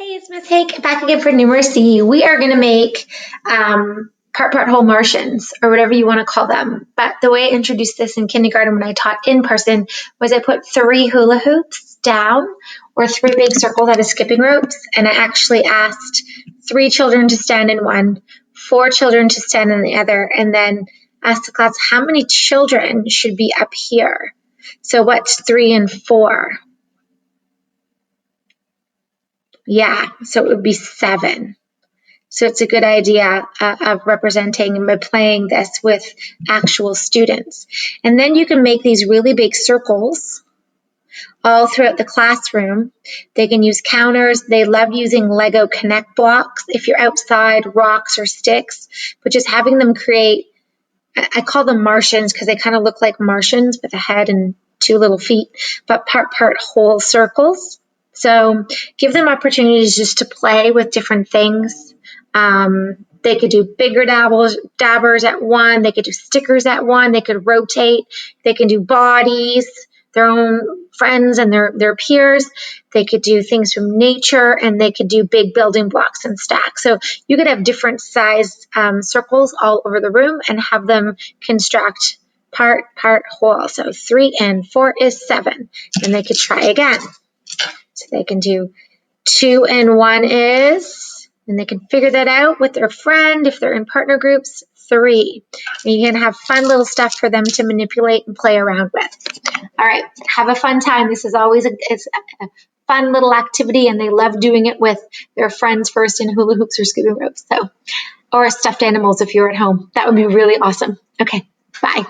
Hey, it's Miss Hake back again for numeracy. We are going to make part whole Martians, or whatever you want to call them. But the way I introduced this in kindergarten when I taught in person was I put 3 hula hoops down, or 3 big circles out of skipping ropes, and I actually asked 3 children to stand in one, 4 children to stand in the other, and then asked the class how many children should be up here. So what's 3 and 4? Yeah, so it would be 7. So it's a good idea of representing and by playing this with actual students. And then you can make these really big circles all throughout the classroom. They can use counters. They love using Lego Connect blocks if you're outside, rocks or sticks, but just having them create, I call them Martians because they kind of look like Martians with a head and 2 little feet, but part whole circles. So give them opportunities just to play with different things. They could do bigger daubers at one. They could do stickers at one. They could rotate. They can do bodies, their own friends and their peers. They could do things from nature, and they could do big building blocks and stacks. So you could have different sized circles all over the room and have them construct part whole. So 3 and 4 is 7, and they could try again. So they can do 2 and 1 is, and they can figure that out with their friend if they're in partner groups, 3. And you can have fun little stuff for them to manipulate and play around with. All right, have a fun time. This is always a fun little activity, and they love doing it with their friends first in hula hoops or skipping ropes. So, or stuffed animals if you're at home. That would be really awesome. Okay, bye.